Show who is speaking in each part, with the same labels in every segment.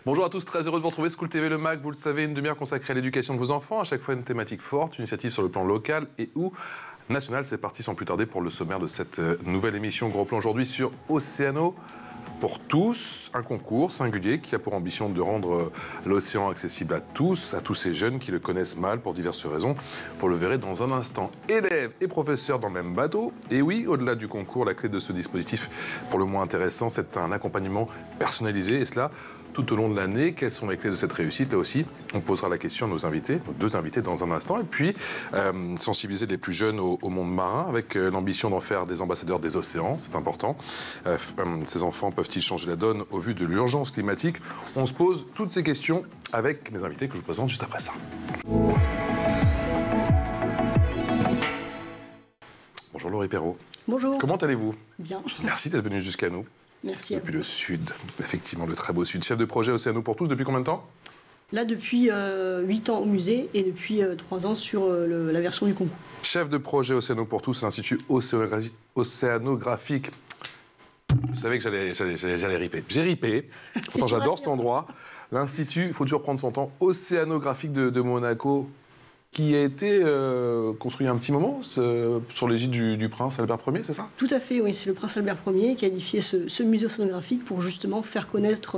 Speaker 1: Bonjour à tous, très heureux de vous retrouver. School TV, le MAC, vous le savez, une demi-heure consacrée à l'éducation de vos enfants. À chaque fois une thématique forte, une initiative sur le plan local et ou national. C'est parti sans plus tarder pour le sommaire de cette nouvelle émission. Gros plan aujourd'hui sur Océano pour tous, un concours singulier qui a pour ambition de rendre l'océan accessible à tous ces jeunes qui le connaissent mal pour diverses raisons. Vous le verrez dans un instant. Élèves et professeurs dans le même bateau. Et oui, au-delà du concours, la clé de ce dispositif, pour le moins intéressant, c'est un accompagnement personnalisé. Et cela tout au long de l'année. Quelles sont les clés de cette réussite? Là aussi, on posera la question à nos invités, nos deux invités dans un instant. Et puis, sensibiliser les plus jeunes au monde marin avec l'ambition d'en faire des ambassadeurs des océans. C'est important. Ces enfants peuvent-ils changer la donne au vu de l'urgence climatique? On se pose toutes ces questions avec mes invités que je vous présente juste après ça. Bonjour Laurie Perrault.
Speaker 2: Bonjour.
Speaker 1: Comment allez-vous?
Speaker 2: Bien.
Speaker 1: Merci d'être venue jusqu'à nous.
Speaker 2: Merci à vous.
Speaker 1: Depuis le sud, effectivement, le très beau sud. Chef de projet Océano pour tous, depuis combien de temps?
Speaker 2: Là, depuis 8 ans au musée et depuis 3 ans sur la version du concours.
Speaker 1: Chef de projet Océano pour tous, l'Institut océanographique. Vous savez que j'allais riper. J'ai ripé, pourtant j'adore cet endroit. L'Institut, il faut toujours prendre son temps, océanographique de Monaco, qui a été construit il y a un petit moment, sur l'égide du prince Albert Ier, c'est ça?
Speaker 2: Tout à fait, oui. C'est le prince Albert Ier qui a édifié ce musée océanographique pour justement faire connaître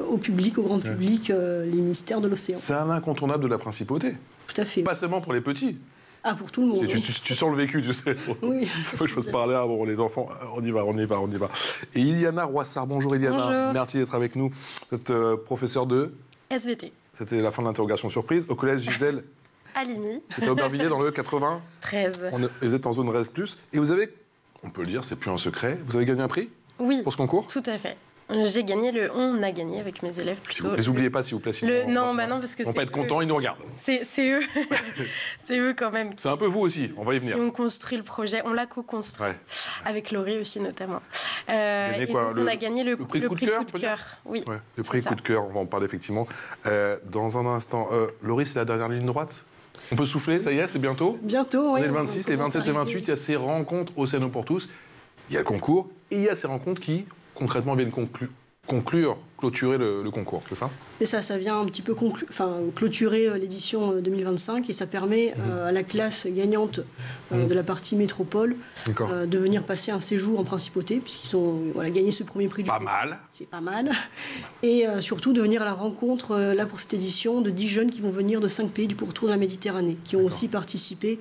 Speaker 2: au public, au grand public, les mystères de l'océan.
Speaker 1: C'est un incontournable de la principauté.
Speaker 2: Tout à fait.
Speaker 1: Pas seulement pour les petits.
Speaker 2: Ah, pour tout le monde.
Speaker 1: Tu sens le vécu, tu sais.
Speaker 2: Oui.
Speaker 1: Il faut que je puisse parler à les enfants. On y va. Et Iliana Roissard, bonjour Iliana.
Speaker 3: Bonjour.
Speaker 1: Merci d'être avec nous. Vous êtes professeure de...
Speaker 3: SVT.
Speaker 1: C'était la fin de l'interrogation surprise. Au collège Gisèle
Speaker 3: Alimi.
Speaker 1: C'était Aubervilliers dans le 80.
Speaker 3: 13.
Speaker 1: Vous êtes en zone RES+. Et vous avez, on peut le dire, c'est plus un secret, vous avez gagné un prix
Speaker 3: Oui.
Speaker 1: pour ce concours?
Speaker 3: Tout à fait. On a gagné avec mes élèves plutôt.
Speaker 1: Les oubliez pas, s'il vous plaît.
Speaker 3: Non, parce que
Speaker 1: ils vont pas être contents, ils nous regardent.
Speaker 3: C'est eux. C'est eux quand même.
Speaker 1: C'est un peu vous aussi, on va y venir.
Speaker 3: Qui ont construit le projet. On l'a co-construit. Ouais. Avec Laurie aussi, notamment.
Speaker 1: Et
Speaker 3: quoi, on a gagné le
Speaker 1: prix coup de cœur.
Speaker 3: Oui.
Speaker 1: Ouais, le prix coup de cœur, on va en parler effectivement dans un instant. Laurie, c'est la dernière ligne droite? On peut souffler, ça y est, c'est bientôt?
Speaker 2: Bientôt, oui.
Speaker 1: On est le 26, les 27 et 28, il y a ces rencontres Océano pour tous. Il y a le concours et il y a ces rencontres qui, concrètement, viennent clôturer le concours, c'est ça?
Speaker 2: Et ça vient un petit peu clôturer l'édition 2025 et ça permet à la classe gagnante de la partie métropole de venir passer un séjour en principauté, puisqu'ils ont gagné ce premier prix du concours.
Speaker 1: Pas mal.
Speaker 2: C'est pas mal. Et surtout de venir à la rencontre, là pour cette édition, de 10 jeunes qui vont venir de 5 pays du pourtour de la Méditerranée, qui ont aussi participé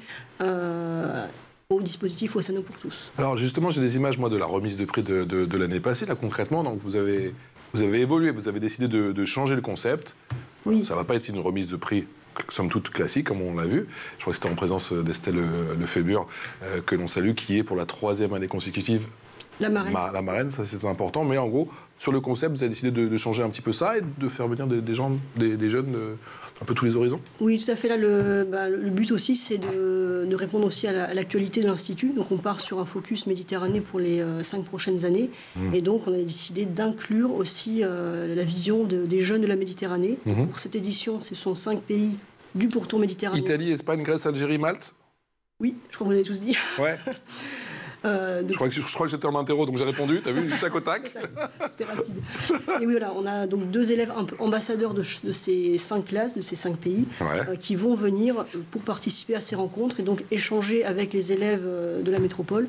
Speaker 2: au dispositif Océano pour tous.
Speaker 1: Alors justement, j'ai des images, moi, de la remise de prix de l'année passée, là, concrètement. Donc vous avez évolué, vous avez décidé de changer le concept.
Speaker 2: Oui.
Speaker 1: Ça ne va pas être une remise de prix, somme toute, classique, comme on l'a vu. Je crois que c'était en présence d'Estelle Lefébure, que l'on salue, qui est pour la 3e année consécutive
Speaker 2: la marraine.
Speaker 1: La marraine, ça c'est important. Mais en gros, sur le concept, vous avez décidé de changer un petit peu ça et de faire venir des jeunes un peu tous les horizons? Oui,
Speaker 2: tout à fait. Là, le but aussi, c'est de répondre aussi à l'actualité de l'Institut. Donc on part sur un focus Méditerranée pour les 5 prochaines années. Et donc on a décidé d'inclure aussi la vision des jeunes de la Méditerranée. Pour cette édition, ce sont 5 pays du pourtour méditerranéen.
Speaker 1: Italie, Espagne, Grèce, Algérie, Malte?
Speaker 2: Oui, je crois que vous avez tous dit.
Speaker 1: Ouais. Je crois que j'étais en interro, donc j'ai répondu, t'as vu, du tac au tac.
Speaker 2: C'était rapide. Et oui, voilà, on a donc 2 élèves ambassadeurs de ces 5 classes, de ces 5 pays, qui vont venir pour participer à ces rencontres et donc échanger avec les élèves de la métropole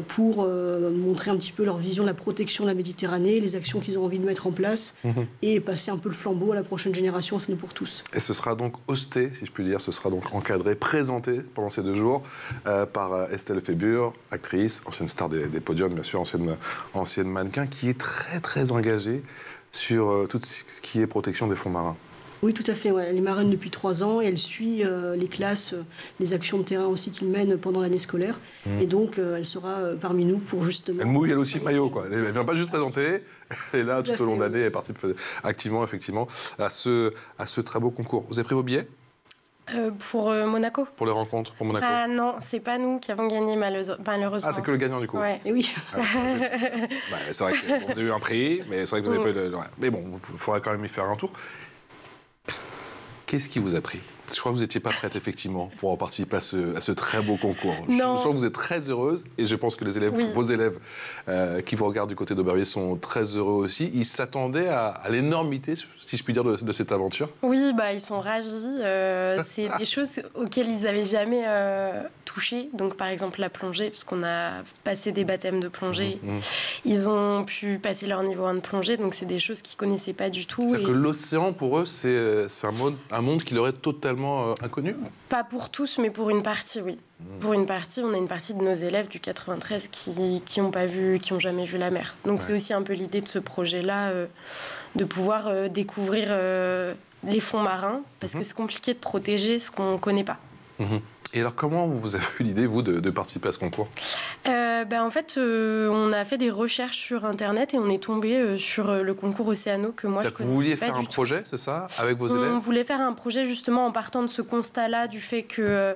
Speaker 2: pour montrer un petit peu leur vision de la protection de la Méditerranée, les actions qu'ils ont envie de mettre en place et passer un peu le flambeau à la prochaine génération, c'est nous pour tous.
Speaker 1: Et ce sera donc hosté, si je puis dire, ce sera donc encadré, présenté pendant ces 2 jours par Estelle Lefébure, actrice, ancienne star des podiums, bien sûr, ancienne mannequin, qui est très très engagée sur tout ce qui est protection des fonds marins.
Speaker 2: Oui, tout à fait. Ouais. Elle est marraine depuis 3 ans et elle suit les classes, les actions de terrain aussi qu'ils mènent pendant l'année scolaire. Et donc, elle sera parmi nous pour justement...
Speaker 1: Elle mouille elle aussi le maillot, quoi. Elle ne vient pas juste présenter, elle est là tout au long de l'année, elle participe activement, effectivement, à ce très beau concours. Vous avez pris vos billets?
Speaker 3: Pour Monaco.
Speaker 1: Pour les rencontres, pour Monaco.
Speaker 3: Ah non, c'est pas nous qui avons gagné malheureusement.
Speaker 1: Ah, c'est que le gagnant du coup.
Speaker 3: Ouais.
Speaker 2: Et oui.
Speaker 1: C'est vrai que vous avez eu un prix, mais c'est vrai que vous n'avez pas eu le... Mais bon, il faudra quand même y faire un tour. Qu'est-ce qui vous a pris? Je crois que vous n'étiez pas prête, effectivement, pour participer à ce très beau concours.
Speaker 3: Non.
Speaker 1: Je sens que vous êtes très heureuse, et je pense que les élèves, vos élèves qui vous regardent du côté d'Aubervilliers sont très heureux aussi. Ils s'attendaient à l'énormité, si je puis dire, de cette aventure.
Speaker 3: Oui, ils sont ravis. C'est des choses auxquelles ils n'avaient jamais touché. Donc, par exemple, la plongée, puisqu'on a passé des baptêmes de plongée. Ils ont pu passer leur niveau 1 de plongée, donc c'est des choses qu'ils ne connaissaient pas du tout.
Speaker 1: C'est-à-dire que l'océan, pour eux, c'est un monde qui leur est totalement inconnu?
Speaker 3: Pas pour tous, mais pour une partie, oui. Pour une partie, on a une partie de nos élèves du 93 qui n'ont pas vu, qui n'ont jamais vu la mer. Donc c'est aussi un peu l'idée de ce projet-là, de pouvoir découvrir les fonds marins, parce que c'est compliqué de protéger ce qu'on ne connaît pas.
Speaker 1: Et alors, comment vous avez eu l'idée, vous, de participer à ce concours?
Speaker 3: En fait, on a fait des recherches sur Internet et on est tombé sur le concours Océano que moi je connaissais pas du tout.
Speaker 1: Vous vouliez faire un projet, c'est ça, avec vos élèves?
Speaker 3: On voulait faire un projet justement en partant de ce constat-là, du fait que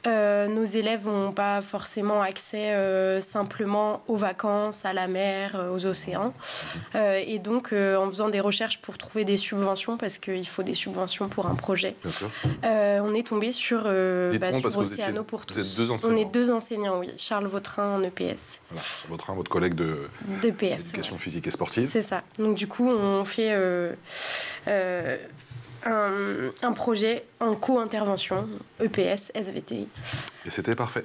Speaker 3: nos élèves n'ont pas forcément accès simplement aux vacances, à la mer, aux océans. Et donc, en faisant des recherches pour trouver des subventions, parce qu'il faut des subventions pour un projet, on est tombé sur Océano pour tous.
Speaker 1: Vous êtes 2 enseignants.
Speaker 3: On est 2 enseignants, oui. Charles Vautrin en EPS.
Speaker 1: Voilà. Vautrin, votre collègue d'éducation physique et sportive.
Speaker 3: C'est ça. Donc du coup, on fait un projet en co-intervention, EPS, SVT.
Speaker 1: Et c'était parfait.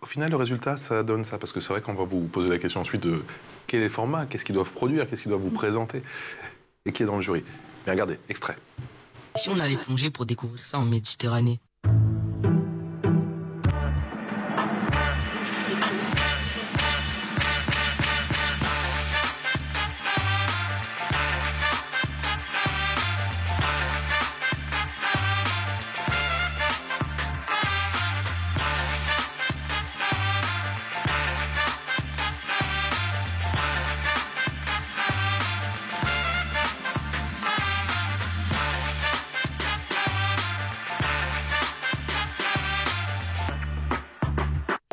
Speaker 1: Au final, le résultat, ça donne ça, parce que c'est vrai qu'on va vous poser la question ensuite de quel est le format, qu'est-ce qu'ils doivent produire, qu'est-ce qu'ils doivent vous présenter, et qui est dans le jury. Mais regardez, extrait.
Speaker 4: Si on allait plonger pour découvrir ça en Méditerranée?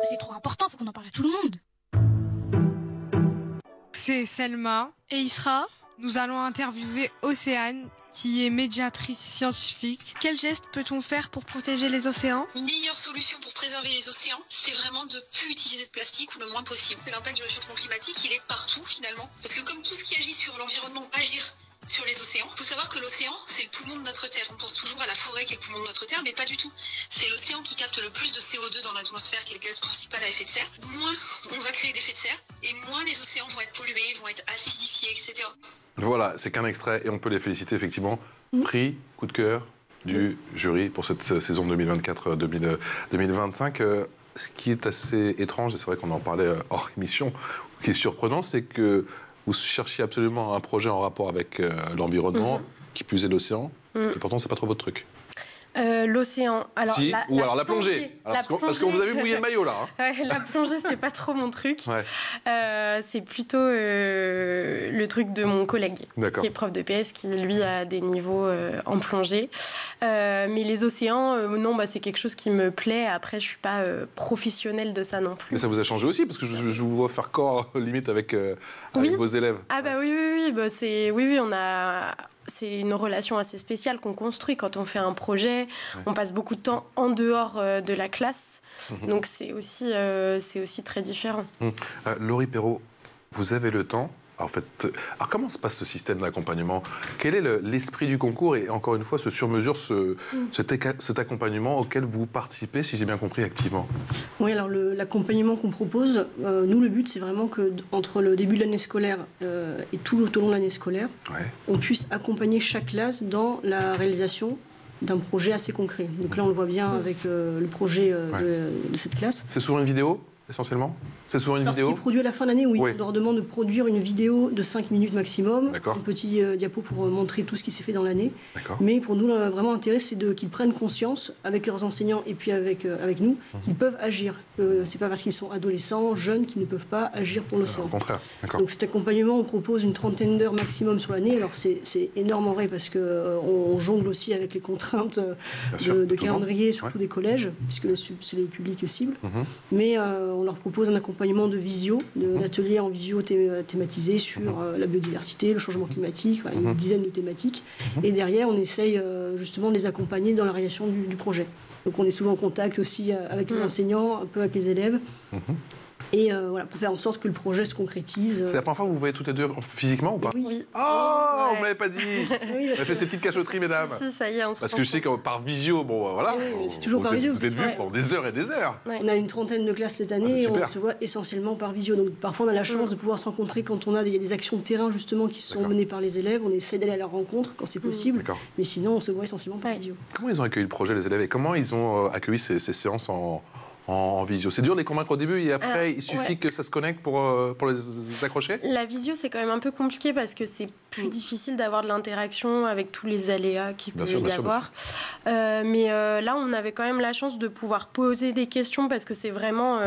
Speaker 5: C'est trop important, faut qu'on en parle à tout le monde.
Speaker 6: C'est Selma
Speaker 5: Et Isra,
Speaker 6: Nous allons interviewer Océane, qui est médiatrice scientifique.
Speaker 5: quel geste peut-on faire pour protéger les océans?
Speaker 7: Une meilleure solution pour préserver les océans, c'est vraiment de ne plus utiliser de plastique ou le moins possible. L'impact du réchauffement climatique, il est partout finalement. Parce que comme tout ce qui agit sur l'environnement agir sur les océans, il faut savoir que l'océan, c'est le poumon de notre Terre. On pense toujours à la forêt qui est le poumon de notre Terre, mais pas du tout. C'est l'océan qui capte le plus de CO2 dans l'atmosphère, qui est le gaz principal à effet de serre. Moins on va créer d'effets de serre, et moins les océans vont être pollués, vont être acidifiés, etc.
Speaker 1: Voilà, c'est qu'un extrait, et on peut les féliciter effectivement. Prix, coup de cœur du jury pour cette saison 2024-2025. Ce qui est assez étrange, et c'est vrai qu'on en parlait hors émission, ce qui est surprenant, c'est que vous cherchiez absolument un projet en rapport avec l'environnement, qui plus est l'océan, et pourtant c'est pas trop votre truc.
Speaker 3: L'océan. Alors,
Speaker 1: si, alors la plongée. Alors, parce qu'on vous a vu mouiller le maillot là. Hein.
Speaker 3: Ouais, la plongée, c'est pas trop mon truc.
Speaker 1: Ouais.
Speaker 3: C'est plutôt le truc de mon collègue, qui est prof de PS, qui lui a des niveaux en plongée. Mais les océans, non, c'est quelque chose qui me plaît. Après, je suis pas professionnelle de ça non plus.
Speaker 1: Mais ça vous a changé aussi, parce que je vous vois faire corps limite avec vos élèves.
Speaker 3: Ah oui. C'est une relation assez spéciale qu'on construit quand on fait un projet. Ouais. On passe beaucoup de temps en dehors de la classe. Donc c'est aussi très différent.
Speaker 1: Laurie Perrault, vous avez le temps. Alors comment se passe ce système d'accompagnement? Quel est l'esprit du concours et encore une fois ce sur-mesure, cet accompagnement auquel vous participez, si j'ai bien compris, activement?
Speaker 2: Oui, alors l'accompagnement qu'on propose, nous le but c'est vraiment que entre le début de l'année scolaire et tout au long de l'année scolaire, on puisse accompagner chaque classe dans la réalisation d'un projet assez concret. Donc là on le voit bien avec le projet de cette classe.
Speaker 1: C'est souvent une vidéo essentiellement? C'est souvent une vidéo?
Speaker 2: Ce qui est produit à la fin de l'année, oui. On leur demande de produire une vidéo de 5 minutes maximum, un petit diapo pour montrer tout ce qui s'est fait dans l'année. Mais pour nous, vraiment l'intérêt, c'est qu'ils prennent conscience, avec leurs enseignants et puis avec nous, qu'ils peuvent agir. C'est pas parce qu'ils sont adolescents, jeunes, qu'ils ne peuvent pas agir pour l'océan.
Speaker 1: Au contraire.
Speaker 2: Donc cet accompagnement, on propose une 30aine d'heures maximum sur l'année. Alors c'est énorme en vrai, parce qu'on jongle aussi avec les contraintes de calendrier, surtout des collèges, puisque c'est les publics cibles. Mais on leur propose un accompagnement de visio, d'ateliers en visio thématisés sur la biodiversité, le changement climatique, une dizaine de thématiques. Et derrière, on essaye justement de les accompagner dans la réalisation du projet. Donc on est souvent en contact aussi avec les enseignants, un peu avec les élèves. Et voilà, pour faire en sorte que le projet se concrétise.
Speaker 1: C'est la première fois que vous vous voyez toutes les deux physiquement ou pas?
Speaker 2: Oui.
Speaker 1: Oh, vous m'avez pas dit.
Speaker 2: Oui,
Speaker 1: On a fait ces petites cachotteries, mesdames.
Speaker 3: Si, ça y est, on se
Speaker 1: Parce que je sais que par visio, bon voilà,
Speaker 2: Oui, c'est toujours par visio.
Speaker 1: Vous êtes vus pendant des heures et des heures.
Speaker 2: On a une trentaine de classes cette année et on se voit essentiellement par visio. Donc parfois on a la chance de pouvoir se rencontrer quand il y a des actions de terrain justement qui sont menées par les élèves. On essaie d'aller à leur rencontre quand c'est possible. Mais sinon on se voit essentiellement par visio.
Speaker 1: Comment ils ont accueilli le projet, les élèves, et comment ils ont accueilli ces séances en visio? C'est dur de les convaincre au début et après il suffit que ça se connecte pour les accrocher?
Speaker 3: La visio c'est quand même un peu compliqué parce que c'est plus difficile d'avoir de l'interaction avec tous les aléas qu'il peut y avoir. Mais là on avait quand même la chance de pouvoir poser des questions parce que c'est vraiment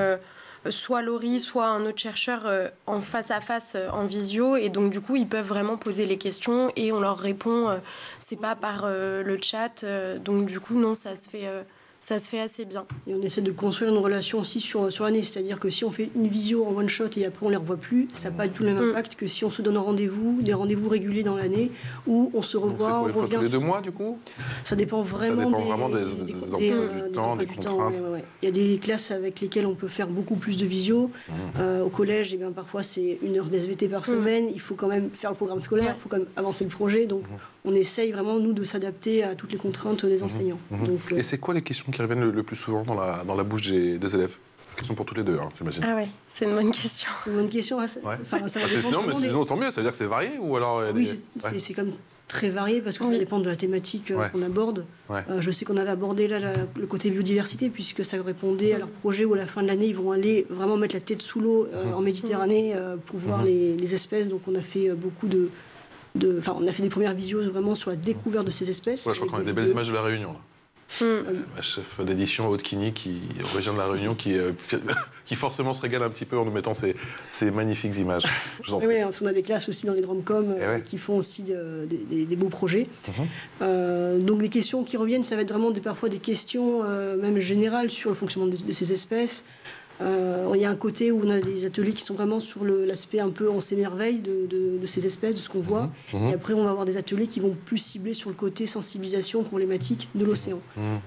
Speaker 3: soit Laurie, soit un autre chercheur en face à face en visio et donc du coup ils peuvent vraiment poser les questions et on leur répond, c'est pas par le chat, donc du coup non, ça se fait assez bien.
Speaker 2: Et on essaie de construire une relation aussi sur l'année. C'est-à-dire que si on fait une visio en one-shot et après on ne les revoit plus, ça n'a pas du tout le même impact que si on se donne des rendez-vous réguliers dans l'année, où on se revoit, on revient...
Speaker 1: tous les 2 mois, du coup?
Speaker 2: Ça dépend vraiment,
Speaker 1: des emplois du temps, des contraintes.
Speaker 2: Il y a des classes avec lesquelles on peut faire beaucoup plus de visio. Au collège, parfois, c'est 1 heure d'SVT par semaine. Il faut quand même faire le programme scolaire, il faut quand même avancer le projet. Donc, on essaye vraiment, nous, de s'adapter à toutes les contraintes des enseignants. Donc,
Speaker 1: et c'est quoi les questions qui reviennent le plus souvent dans la bouche des élèves? Question pour tous les deux, j'imagine.
Speaker 3: Ah ouais, c'est une bonne question.
Speaker 2: C'est une bonne question. Hein.
Speaker 1: Sinon, tant mieux, ça veut dire que c'est varié ou alors...
Speaker 2: C'est comme très varié parce que ça dépend de la thématique qu'on aborde. Je sais qu'on avait abordé là le côté biodiversité puisque ça répondait à leur projet où à la fin de l'année, ils vont aller vraiment mettre la tête sous l'eau en Méditerranée pour voir les espèces. Donc on a fait beaucoup on a fait des premières visios vraiment sur la découverte de ces espèces.
Speaker 1: Je crois qu'on a des belles images de la Réunion, là. La chef d'édition Aude Kini, qui origine de la Réunion, qui forcément se régale un petit peu en nous mettant ces magnifiques images.
Speaker 2: On a des classes aussi dans les Dromcom qui font aussi des beaux projets. Donc les questions qui reviennent, ça va être vraiment parfois des questions même générales sur le fonctionnement de ces espèces. Il y a un côté où on a des ateliers qui sont vraiment sur l'aspect un peu on s'émerveille de ces espèces, de ce qu'on voit. Et après, on va avoir des ateliers qui vont plus cibler sur le côté sensibilisation problématique de l'océan.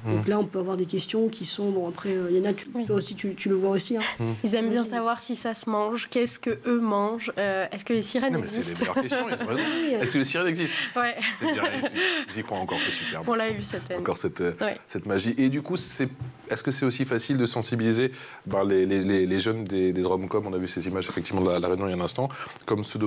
Speaker 2: Donc là, on peut avoir des questions qui sont... Bon, après, il y en a, toi aussi, tu le vois aussi. Hein.
Speaker 3: Ils aiment bien savoir si ça se mange, qu'est-ce qu'eux mangent, est-ce que les sirènes existent?
Speaker 1: C'est des meilleures questions, ils ont raison. Est-ce que les sirènes existent?
Speaker 3: Ouais.
Speaker 1: C'est bien, ils y croient encore, c'est super.
Speaker 3: On l'a eu cette année.
Speaker 1: Encore cette magie. Et du coup, est-ce que c'est aussi facile de sensibiliser les jeunes des Dromcom? On a vu ces images effectivement de la Réunion il y a un instant, comme ceux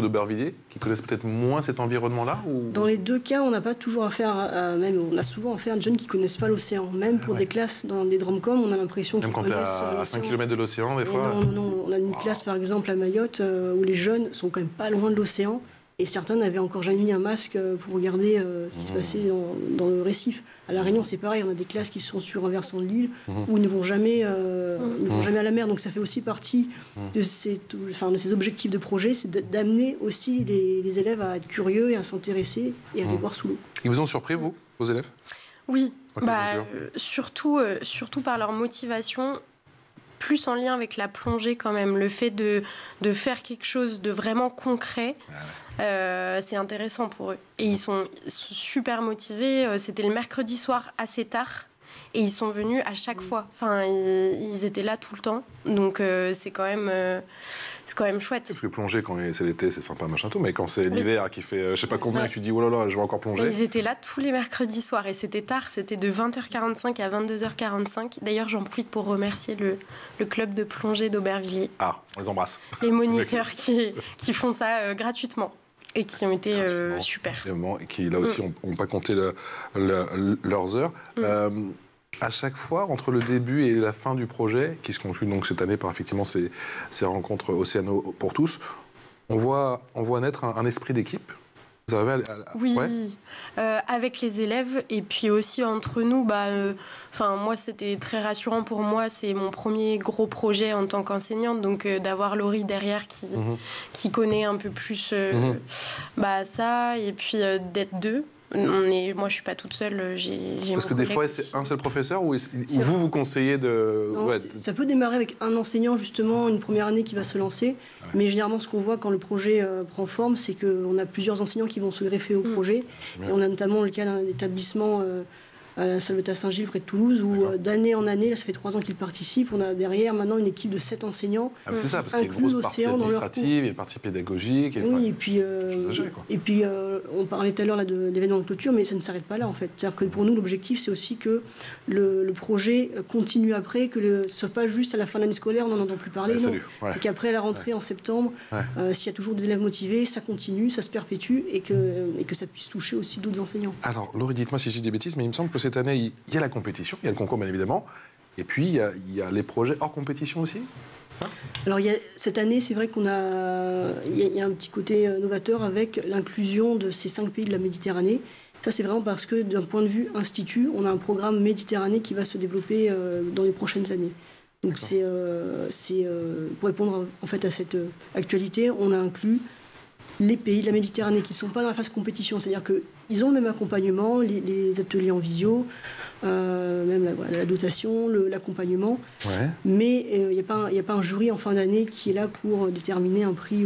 Speaker 1: d'Aubervilliers, qui connaissent peut-être moins cet environnement-là ou... Dans
Speaker 2: les deux cas, on n'a pas toujours affaire on a souvent affaire à des jeunes qui ne connaissent pas l'océan. Même pour des classes dans des Dromcom, on a l'impression qu'ils connaissent l'océan.
Speaker 1: À 5 km de l'océan, des fois.
Speaker 2: Non, on a une classe par exemple à Mayotte où les jeunes sont quand même pas loin de l'océan. Et certains n'avaient encore jamais mis un masque pour regarder ce qui se passait dans le récif. À La Réunion, c'est pareil, on a des classes qui sont sur un versant de l'île où ils ne vont jamais à la mer. Donc ça fait aussi partie de ces objectifs de projet, c'est d'amener aussi les élèves à être curieux et à s'intéresser et à aller voir sous l'eau.
Speaker 1: Ils vous ont surpris, vous, vos élèves?
Speaker 3: Oui, surtout par leur motivation. Plus en lien avec la plongée quand même, le fait de faire quelque chose de vraiment concret, c'est intéressant pour eux. Et ils sont super motivés. C'était le mercredi soir assez tard et ils sont venus à chaque fois. Enfin, ils étaient là tout le temps. Donc c'est quand même chouette.
Speaker 1: Parce que plonger quand c'est l'été, c'est sympa, machin tout, mais quand c'est l'hiver qui fait je sais pas combien, que tu dis oh là là, je vais encore plonger.
Speaker 3: Et ils étaient là tous les mercredis soirs et c'était tard, c'était de 20h45 à 22h45. D'ailleurs, j'en profite pour remercier le club de plongée d'Aubervilliers.
Speaker 1: Ah, on les embrasse.
Speaker 3: Les moniteurs qui font ça gratuitement. Et qui ont été super.
Speaker 1: Et qui, là aussi, n'ont pas compté leurs heures. À chaque fois, entre le début et la fin du projet, qui se conclut donc cette année par effectivement ces rencontres Océano pour tous, on voit naître un esprit d'équipe. Vous arrivez
Speaker 3: Oui, avec les élèves et puis aussi entre nous. Moi, c'était très rassurant pour moi. C'est mon premier gros projet en tant qu'enseignante, donc d'avoir Laurie derrière qui connaît un peu plus ça, et puis d'être deux. Moi, je suis pas toute seule.
Speaker 1: Parce que des fois, c'est un seul professeur ou vous conseillez de...
Speaker 2: Non, ça peut démarrer avec un enseignant, justement, une première année qui va se lancer. Mais généralement, ce qu'on voit quand le projet prend forme, c'est qu'on a plusieurs enseignants qui vont se greffer au projet. Et on a notamment le cas d'un établissement à la Salvetat-Saint-Gilles, près de Toulouse, où d'année en année, là, ça fait 3 ans qu'ils participent, on a derrière maintenant une équipe de 7 enseignants.
Speaker 1: C'est ça, parce qu'il y a une grosse partie administrative, il y a une partie pédagogique.
Speaker 2: Oui, et puis, on parlait tout à l'heure de l'événement de clôture, mais ça ne s'arrête pas là, en fait. C'est-à-dire que pour nous, l'objectif, c'est aussi que le projet continue après, que ce ne soit pas juste à la fin de l'année scolaire, on n'en entend plus parler. C'est qu'après, à la rentrée, en septembre, s'il y a toujours des élèves motivés, ça continue, ça se perpétue, et que ça puisse toucher aussi d'autres enseignants.
Speaker 1: Alors, Laurie, dites-moi si je dis des bêtises, mais il me semble que cette année, il y a la compétition, il y a le concours bien évidemment, et puis il y a les projets hors compétition aussi, ça ?
Speaker 2: Alors cette année, c'est vrai qu'il y a un petit côté novateur avec l'inclusion de ces 5 pays de la Méditerranée. Ça, c'est vraiment parce que d'un point de vue institut, on a un programme Méditerranée qui va se développer dans les prochaines années. Donc c'est pour répondre en fait à cette actualité, on a inclus les pays de la Méditerranée qui ne sont pas dans la phase compétition, c'est-à-dire qu'ils ont le même accompagnement, les ateliers en visio, même la dotation, l'accompagnement, mais il n'y a pas un jury en fin d'année qui est là pour déterminer un prix.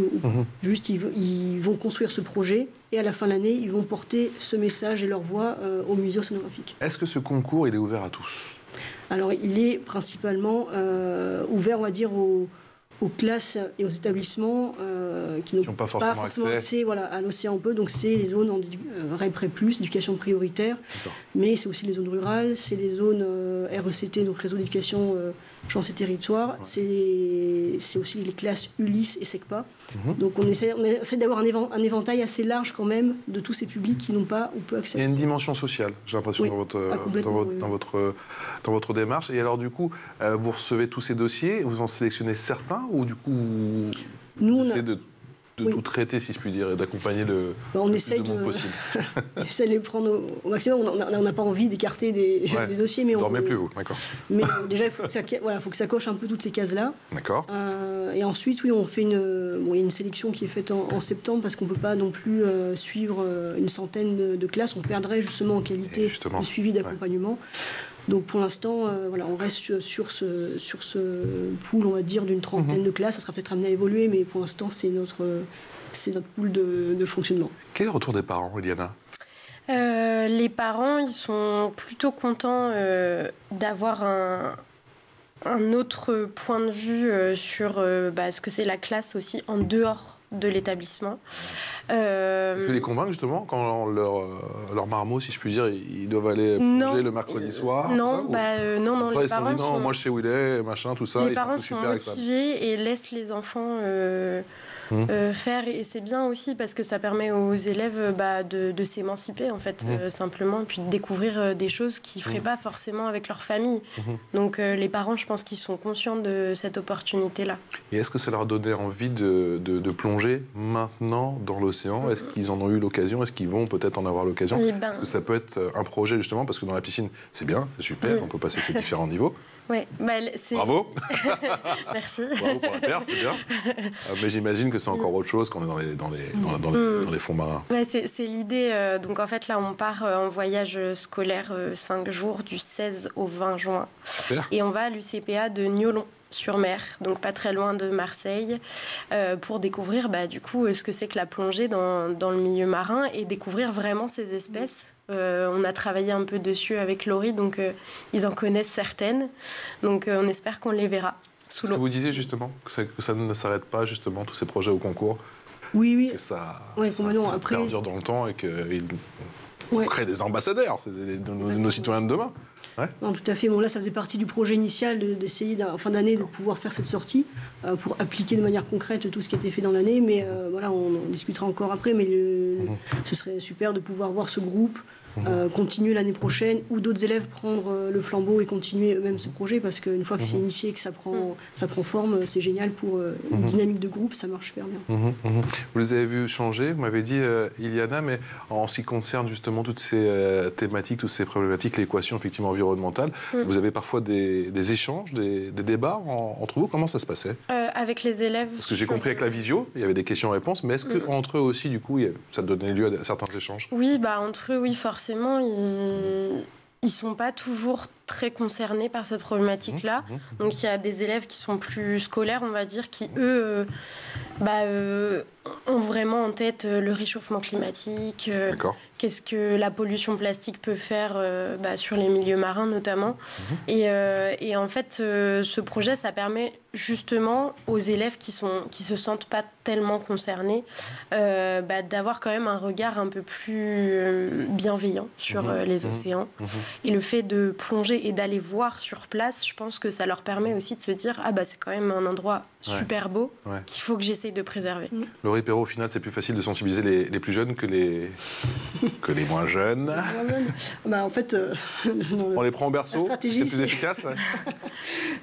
Speaker 2: Juste, ils vont construire ce projet et à la fin de l'année, ils vont porter ce message et leur voix au musée océanographique.
Speaker 1: Est-ce que ce concours, il est ouvert à tous ?
Speaker 2: Alors, il est principalement ouvert, on va dire, aux classes et aux établissements qui n'ont pas forcément accès à l'océan peu. Donc c'est les zones en REPRE+, éducation prioritaire, mais c'est aussi les zones rurales, c'est les zones RECT, donc réseau d'éducation Chance et Territoire, c'est aussi les classes Ulysse et SECPA. Donc on essaie d'avoir un éventail assez large quand même de tous ces publics qui n'ont pas ou peu accès.
Speaker 1: Il y a une dimension sociale, j'ai l'impression, dans votre démarche. Et alors du coup, vous recevez tous ces dossiers, vous en sélectionnez certains ou du coup vous essayez de tout traiter, si je puis dire, et d'accompagner le plus de monde possible.
Speaker 2: On essaie de les prendre au maximum. On n'a pas envie d'écarter des dossiers. Mais
Speaker 1: on ne dormez plus, vous, d'accord.
Speaker 2: Mais déjà, il faut que ça coche un peu toutes ces cases-là.
Speaker 1: D'accord.
Speaker 2: Et ensuite, oui, on fait il y a une sélection qui est faite en septembre parce qu'on ne peut pas non plus suivre une centaine de classes. On perdrait justement en qualité de suivi d'accompagnement. Donc pour l'instant, on reste sur ce pool, on va dire, d'une trentaine de classes. Ça sera peut-être amené à évoluer, mais pour l'instant, c'est notre pool de fonctionnement.
Speaker 1: Quel est le retour des parents, Eliana ?
Speaker 3: Les parents, ils sont plutôt contents d'avoir un autre point de vue sur ce que c'est la classe aussi en dehors de l'établissement.
Speaker 1: Tu peux les convaincre justement quand leur marmot, si je puis dire, ils doivent aller plonger le mercredi soir?
Speaker 3: Non,
Speaker 1: non,
Speaker 3: les
Speaker 1: parents
Speaker 3: dit, non,
Speaker 1: moi je sais où il est, machin, tout ça.
Speaker 3: Les parents sont motivés et laissent les enfants faire, et c'est bien aussi parce que ça permet aux élèves de s'émanciper en fait, simplement, et puis de découvrir des choses qu'ils ne feraient pas forcément avec leur famille. Donc les parents, je pense qu'ils sont conscients de cette opportunité-là.
Speaker 1: Et est-ce que ça leur a donné envie de plonger maintenant dans l'océan? Est-ce qu'ils en ont eu l'occasion? Est-ce qu'ils vont peut-être en avoir l'occasion? Parce que ça peut être un projet justement, parce que dans la piscine, c'est bien, c'est super, on peut passer ces différents niveaux.
Speaker 3: Ouais,
Speaker 1: bravo.
Speaker 3: Merci.
Speaker 1: Bravo pour la perf, c'est bien. Mais j'imagine que c'est encore autre chose quand on est dans les fonds marins.
Speaker 3: Ouais, c'est l'idée. Donc en fait, là, on part en voyage scolaire 5 jours, du 16 au 20 juin.
Speaker 1: Super.
Speaker 3: Et on va à l'UCPA de Niolon-sur-Mer, donc pas très loin de Marseille, pour découvrir du coup ce que c'est que la plongée dans le milieu marin et découvrir vraiment ces espèces. On a travaillé un peu dessus avec Laurie, donc ils en connaissent certaines. Donc on espère qu'on les verra sous l'eau.
Speaker 1: Vous disiez justement que ça ne s'arrête pas, justement, tous ces projets au concours.
Speaker 2: Oui.
Speaker 1: Que ça perdure dans le temps et qu'ils créent des ambassadeurs, c'est nos citoyens de demain. Ouais.
Speaker 2: Non, tout à fait. Bon, là, ça faisait partie du projet initial d'essayer, en fin d'année, de pouvoir faire cette sortie pour appliquer de manière concrète tout ce qui a été fait dans l'année. Mais on en discutera encore après. Mais ce serait super de pouvoir voir ce groupe continuer l'année prochaine ou d'autres élèves prendre le flambeau et continuer eux-mêmes ce projet, parce qu'une fois que c'est initié et que ça prend forme, c'est génial pour une dynamique de groupe, ça marche super bien.
Speaker 1: Vous les avez vus changer, vous m'avez dit Iliana, mais en ce qui concerne justement toutes ces thématiques, toutes ces problématiques, l'équation effectivement environnementale, vous avez parfois des échanges, des débats entre vous, comment ça se passait?
Speaker 3: avec les élèves...
Speaker 1: Parce que j'ai compris avec la visio, il y avait des questions-réponses, mais est-ce qu'entre eux aussi, du coup, ça donnait lieu à certains échanges?
Speaker 3: Oui, entre eux, oui, forcément, ils sont pas toujours très concernés par cette problématique-là. Donc il y a des élèves qui sont plus scolaires, on va dire, qui eux ont vraiment en tête le réchauffement climatique, qu'est-ce que la pollution plastique peut faire sur les milieux marins notamment. Et en fait, ce projet, ça permet justement aux élèves qui se sentent pas tellement concernés d'avoir quand même un regard un peu plus bienveillant sur les océans. Et le fait de plonger et d'aller voir sur place, je pense que ça leur permet aussi de se dire c'est quand même un endroit super beau qu'il faut que j'essaye de préserver.
Speaker 1: Laurie Perrault, au final, c'est plus facile de sensibiliser les plus jeunes que les moins jeunes.
Speaker 2: En fait,
Speaker 1: on les prend en berceau, c'est plus efficace.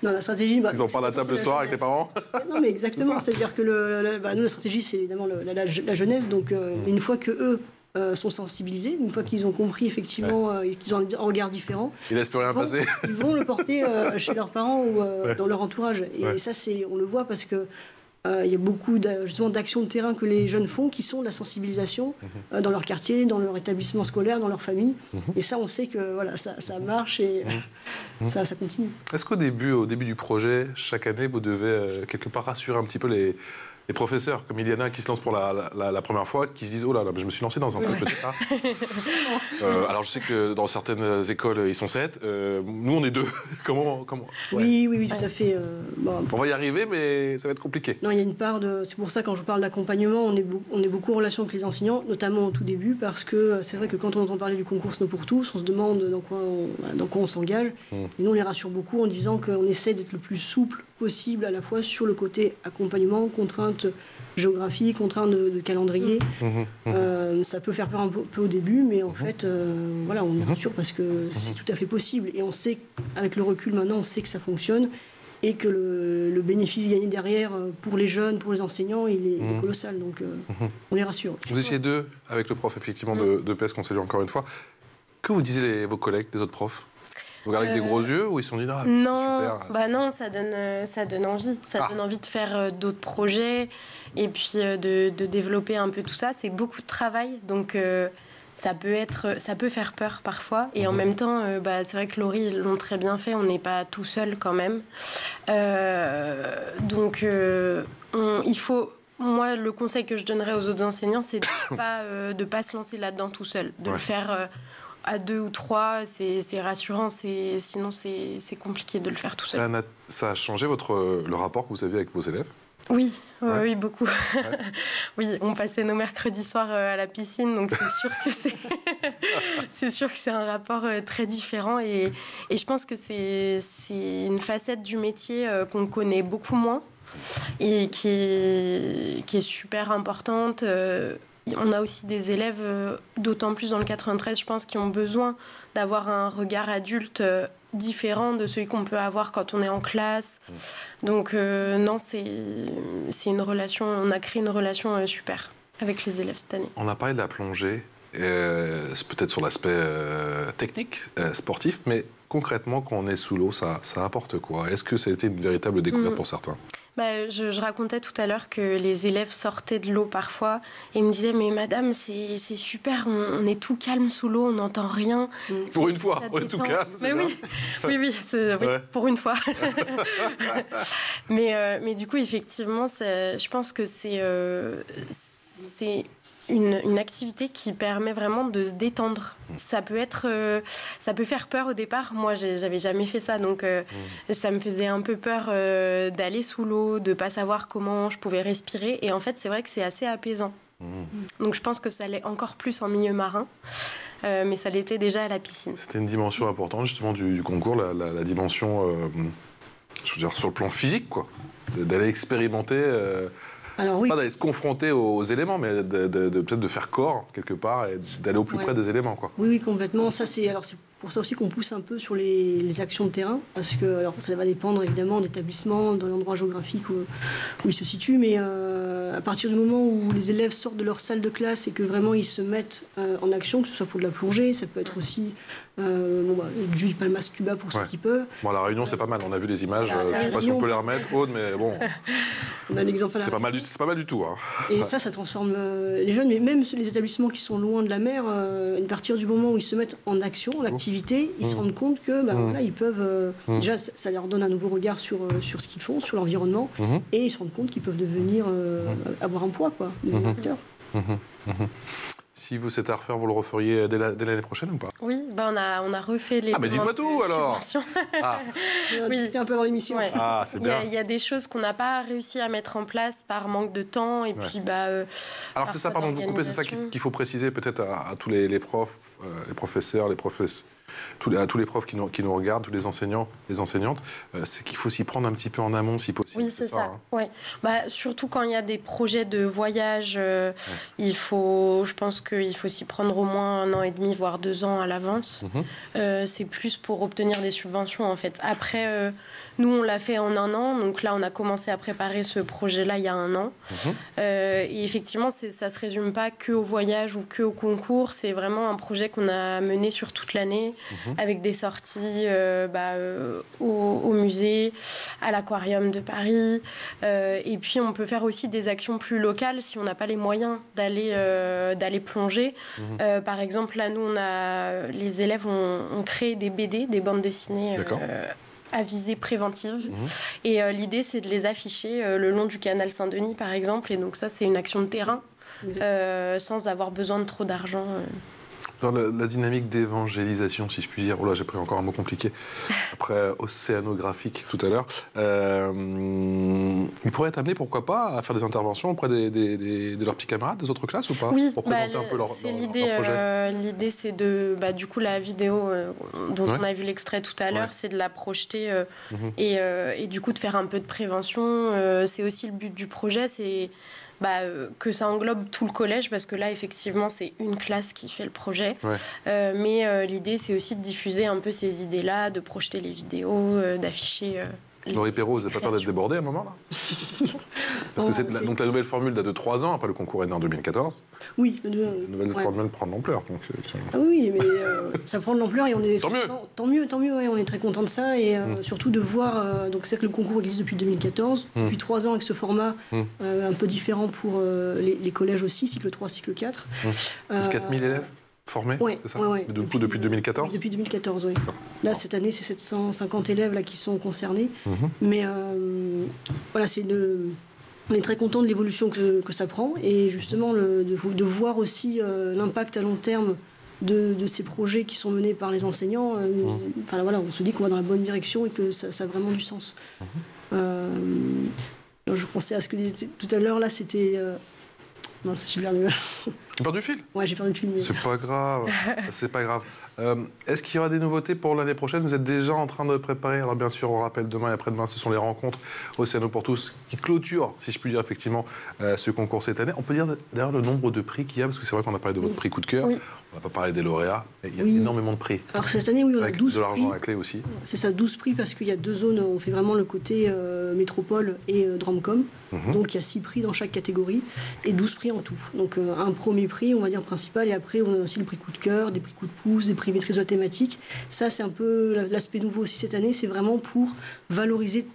Speaker 2: Non, la stratégie...
Speaker 1: Ils en parlent à table le soir avec les parents.
Speaker 2: Non, mais exactement. C'est-à-dire que nous, la stratégie, c'est évidemment la jeunesse. Donc, une fois qu'eux sont sensibilisés, une fois qu'ils ont compris effectivement qu'ils ont un regard différent,
Speaker 1: ils laissent plus rien passer.
Speaker 2: Ils vont le porter chez leurs parents ou dans leur entourage. Et ça, on le voit parce que il y a beaucoup justement d'actions de terrain que les jeunes font qui sont de la sensibilisation dans leur quartier, dans leur établissement scolaire, dans leur famille. Et ça, on sait que ça marche et ça continue.
Speaker 1: Est-ce qu'au début du projet, chaque année, vous devez quelque part rassurer un petit peu les professeurs, comme il y en a qui se lancent pour la première fois, qui se disent « Oh là là, je me suis lancé dans un truc peut-être pas. » Alors je sais que dans certaines écoles, ils sont 7. Nous, on est 2. Comment
Speaker 2: Oui, tout à fait.
Speaker 1: On va y arriver, mais ça va être compliqué.
Speaker 2: Non, il y a une part de... C'est pour ça, quand je parle d'accompagnement, on est beaucoup en relation avec les enseignants, notamment au tout début, parce que c'est vrai que quand on entend parler du concours Snow pour tous, on se demande dans quoi on s'engage. Et nous, on les rassure beaucoup en disant qu'on essaie d'être le plus souple possible, à la fois sur le côté accompagnement, contraintes géographiques, contraintes de calendrier. Ça peut faire peur un peu au début, mais en fait, on est rassure parce que c'est tout à fait possible. Et on sait, avec le recul maintenant, on sait que ça fonctionne et que le bénéfice gagné derrière pour les jeunes, pour les enseignants, il est colossal. Donc, on les rassure.
Speaker 1: Vous étiez 2 avec le prof, effectivement, de PS qu'on salue encore une fois. Que vous disaient vos collègues, les autres profs? Vous regardez avec des gros yeux ou ils se sont dit super,
Speaker 3: non, ça donne envie. Ça donne envie de faire d'autres projets et puis de développer un peu tout ça. C'est beaucoup de travail, donc ça peut faire peur parfois. Et en même temps, c'est vrai que Laurie l'ont très bien fait. On n'est pas tout seul quand même. Il faut... Moi, le conseil que je donnerais aux autres enseignants, c'est de pas se lancer là-dedans tout seul, de le faire à 2 ou 3, c'est rassurant. Sinon, c'est compliqué de le faire tout seul.
Speaker 1: Ça a changé le rapport que vous avez avec vos élèves?
Speaker 3: Oui, beaucoup. Oui, on passait nos mercredis soirs à la piscine, donc c'est sûr que c'est un rapport très différent. Et je pense que c'est une facette du métier qu'on connaît beaucoup moins et qui est super importante. On a aussi des élèves, d'autant plus dans le 93, je pense, qui ont besoin d'avoir un regard adulte différent de celui qu'on peut avoir quand on est en classe. Donc non, c'est une relation, on a créé une relation super avec les élèves cette année.
Speaker 1: On a parlé de la plongée, c'est peut-être sur l'aspect technique, sportif, mais concrètement, quand on est sous l'eau, ça apporte quoi? Est-ce que ça a été une véritable découverte pour certains?
Speaker 3: Je racontais tout à l'heure que les élèves sortaient de l'eau parfois et me disaient « Mais madame, c'est super, on est tout calme sous l'eau, on n'entend rien. »
Speaker 1: Pour une fois, on est tout calme, c'est bien.
Speaker 3: Oui, pour une fois. mais du coup, effectivement, je pense que c'est une activité qui permet vraiment de se détendre. Ça peut faire peur au départ. Moi, j'avais jamais fait ça, donc ça me faisait un peu peur d'aller sous l'eau, de pas savoir comment je pouvais respirer. Et en fait, c'est vrai que c'est assez apaisant. Donc, je pense que ça l'est encore plus en milieu marin, mais ça l'était déjà à la piscine.
Speaker 1: C'était une dimension importante, justement, du concours, la dimension, je veux dire, sur le plan physique, quoi. D'aller expérimenter...
Speaker 2: Alors, oui.
Speaker 1: Pas d'aller se confronter aux éléments, mais peut-être de faire corps, quelque part, et d'aller au plus près des éléments, quoi.
Speaker 2: Oui, complètement. C'est pour ça aussi qu'on pousse un peu sur les actions de terrain, parce que ça va dépendre évidemment de l'établissement, de l'endroit géographique où il se situe, mais à partir du moment où les élèves sortent de leur salle de classe et que vraiment ils se mettent en action, que ce soit pour de la plongée, ça peut être aussi juste Palmas Cuba pour ceux qui peuvent.
Speaker 1: Bon, la Réunion, c'est pas mal. On a vu les images. Je ne sais pas si on peut les remettre, Aude, mais bon.
Speaker 2: On a l'exemple.
Speaker 1: C'est pas mal du tout. Hein.
Speaker 2: Et ça transforme les jeunes, mais même les établissements qui sont loin de la mer, à partir du moment où ils se mettent en action, en activité, ils se rendent compte que ils peuvent. Déjà, ça leur donne un nouveau regard sur ce qu'ils font, sur l'environnement, et ils se rendent compte qu'ils peuvent devenir avoir un poids, devenir acteurs.
Speaker 1: Si vous c'était à refaire, vous le referiez dès l'année prochaine ou pas?
Speaker 3: Oui, on a refait les.
Speaker 1: Ah, mais dites-moi tout alors.
Speaker 2: C'était un peu avant l'émission.
Speaker 3: Ouais.
Speaker 1: Ah, c'est bien.
Speaker 3: Il y a des choses qu'on n'a pas réussi à mettre en place par manque de temps et puis
Speaker 1: alors c'est ça, pardon de vous couper, c'est ça qu'il faut préciser peut-être à tous les profs, les professeurs, à tous les profs qui nous regardent, tous les enseignants, les enseignantes, c'est qu'il faut s'y prendre un petit peu en amont si possible.
Speaker 3: Oui, c'est ça. Hein. Ouais. Surtout quand il y a des projets de voyage, je pense qu'il faut s'y prendre au moins 1 an et demi, voire 2 ans à l'avance. C'est plus pour obtenir des subventions en fait. Après, nous on l'a fait en 1 an, donc là on a commencé à préparer ce projet-là il y a 1 an. Et effectivement, ça se résume pas que au voyage ou que au concours. C'est vraiment un projet qu'on a mené sur toute l'année. Avec des sorties au musée, à l'aquarium de Paris. Et puis, on peut faire aussi des actions plus locales si on n'a pas les moyens d'aller plonger. Par exemple, là, nous, les élèves ont créé des BD, des bandes dessinées à visée préventive. Et l'idée, c'est de les afficher le long du canal Saint-Denis, par exemple. Et donc, ça, c'est une action de terrain, sans avoir besoin de trop d'argent.
Speaker 1: Dans la dynamique d'évangélisation, si je puis dire, oh là, j'ai pris encore un mot compliqué, après océanographique tout à l'heure, ils pourraient être amenés, pourquoi pas, à faire des interventions auprès de leurs petits camarades des autres classes ou pas?
Speaker 3: Oui,
Speaker 1: pour présenter un peu leur projet.
Speaker 3: L'idée, c'est du coup, la vidéo dont on a vu l'extrait tout à l'heure, c'est de la projeter et du coup de faire un peu de prévention. C'est aussi le but du projet, c'est que ça englobe tout le collège, parce que là, effectivement, c'est une classe qui fait le projet. Mais l'idée, c'est aussi de diffuser un peu ces idées-là, de projeter les vidéos, d'afficher...
Speaker 1: Laurie Perrault, vous n'avez pas peur d'être débordée à un moment, là? Parce que c'est donc la nouvelle formule date de 3 ans, après le concours est né en 2014.
Speaker 2: Oui.
Speaker 1: La nouvelle formule prend de l'ampleur.
Speaker 2: Oui, mais ça prend de l'ampleur et on est...
Speaker 1: Tant mieux,
Speaker 2: on est très content de ça et surtout de voir... donc c'est que le concours existe depuis 2014, depuis 3 ans avec ce format un peu différent pour les collèges aussi, cycle 3, cycle 4.
Speaker 1: 4000 élèves formés, c'est ça? Depuis 2014?
Speaker 2: Oui, depuis 2014, oui. Là, cette année, c'est 750 élèves là, qui sont concernés. Mais voilà, on est très content de l'évolution que ça prend et justement de voir aussi l'impact à long terme de ces projets qui sont menés par les enseignants. On se dit qu'on va dans la bonne direction et que ça a vraiment du sens. Alors, je pensais à ce que disait tout à l'heure, là, c'était... Non, j'ai perdu.
Speaker 1: Tu perds du fil?
Speaker 2: Ouais, j'ai perdu le fil. Mais...
Speaker 1: C'est pas grave, c'est pas grave. Est-ce qu'il y aura des nouveautés pour l'année prochaine? Vous êtes déjà en train de préparer, alors bien sûr, on rappelle, demain et après-demain, ce sont les rencontres Océano pour tous qui clôturent, si je puis dire, effectivement, ce concours cette année. On peut dire d'ailleurs le nombre de prix qu'il y a, parce que c'est vrai qu'on a parlé de votre prix coup de cœur, on n'a pas parlé des lauréats, il y a énormément de prix.
Speaker 2: Alors cette année, oui, on a 12 prix.
Speaker 1: De l'argent à la clé aussi.
Speaker 2: C'est ça, 12 prix, parce qu'il y a 2 zones, on fait vraiment le côté métropole et Dromcom. Donc il y a 6 prix dans chaque catégorie et 12 prix en tout. Donc un premier prix, on va dire principal, et après on a aussi le prix coup de cœur, des prix coup de pouce, des prix maîtrise de la thématique. Ça, c'est un peu l'aspect nouveau aussi cette année, c'est vraiment pour valoriser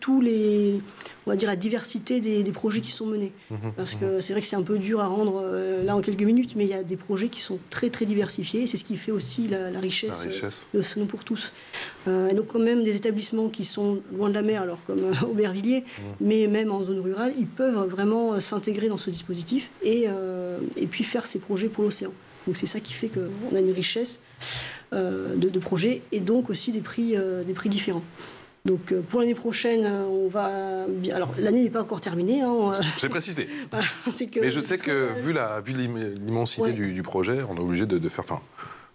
Speaker 2: on va dire la diversité des projets qui sont menés. Parce que c'est vrai que c'est un peu dur à rendre là en quelques minutes, mais il y a des projets qui sont très très diversifiés, et c'est ce qui fait aussi la richesse de Océano pour tous. Et donc quand même des établissements qui sont loin de la mer, alors comme Aubervilliers, mais même en zone rurale, ils peuvent vraiment s'intégrer dans ce dispositif et puis faire ces projets pour l'océan. Donc c'est ça qui fait qu'on a une richesse de projets et donc aussi des prix différents. Donc pour l'année prochaine, on va... Alors l'année n'est pas encore terminée.
Speaker 1: C'est précisé.
Speaker 2: Voilà,
Speaker 1: mais je sais que vu l'immensité du projet, on est obligé de faire...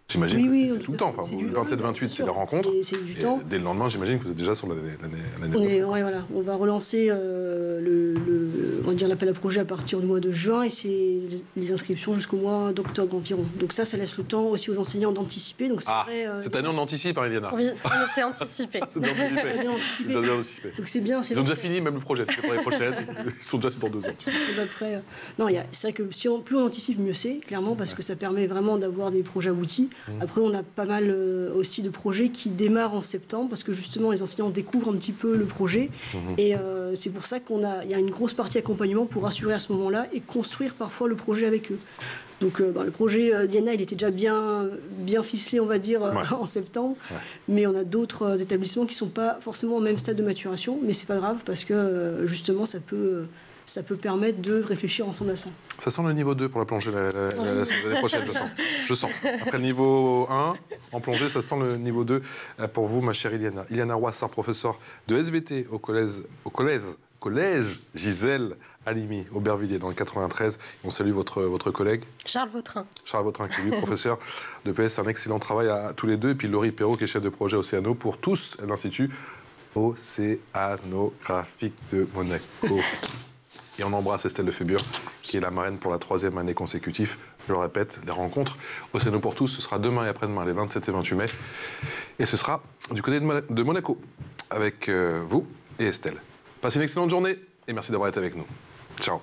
Speaker 1: J'imagine que c'est tout le temps. Enfin, le 27-28, c'est la rencontre.
Speaker 2: C'est du temps.
Speaker 1: Dès le lendemain, j'imagine que vous êtes déjà sur l'année.
Speaker 2: Voilà. On va relancer on va dire l'appel à projet à partir du mois de juin et c'est les inscriptions jusqu'au mois d'octobre environ. Donc ça laisse le temps aussi aux enseignants d'anticiper. Donc
Speaker 1: cette année on anticipe, hein, Iliana.
Speaker 3: Oui, c'est anticipé.
Speaker 1: C'est bien anticipé.
Speaker 2: Donc c'est bien.
Speaker 1: Ils ont déjà fini même le projet pour l'année prochaine. Ils sont déjà dans 2 ans.
Speaker 2: Non, c'est vrai que plus on anticipe, mieux c'est, clairement, parce que ça permet vraiment d'avoir des projets aboutis. Après, on a pas mal aussi de projets qui démarrent en septembre, parce que justement, les enseignants découvrent un petit peu le projet. Et c'est pour ça qu'il y a une grosse partie accompagnement pour assurer à ce moment-là et construire parfois le projet avec eux. Donc le projet Diana, il était déjà bien ficelé, on va dire, en septembre. Mais on a d'autres établissements qui ne sont pas forcément au même stade de maturation. Mais ce n'est pas grave parce que justement, ça peut permettre de réfléchir ensemble à ça.
Speaker 1: Ça sent le niveau 2 pour la plongée l'année prochaine, je sens. Après le niveau 1, en plongée, ça sent le niveau 2 pour vous, ma chère Iliana. Iliana Roissard, professeure de SVT au collège Gisèle Halimi, Aubervilliers, dans le 93. On salue votre collègue.
Speaker 3: Charles Vautrin.
Speaker 1: Charles Vautrin, qui est lui professeur de PS. Un excellent travail à tous les deux. Et puis Laurie Perrault, qui est chef de projet Océano pour tous, l'Institut océanographique de Monaco. Et on embrasse Estelle Lefébure, qui est la marraine pour la 3e année consécutive. Je le répète, les rencontres Océano pour tous, ce sera demain et après-demain, les 27 et 28 mai. Et ce sera du côté de Monaco, avec vous et Estelle. Passez une excellente journée et merci d'avoir été avec nous. Ciao.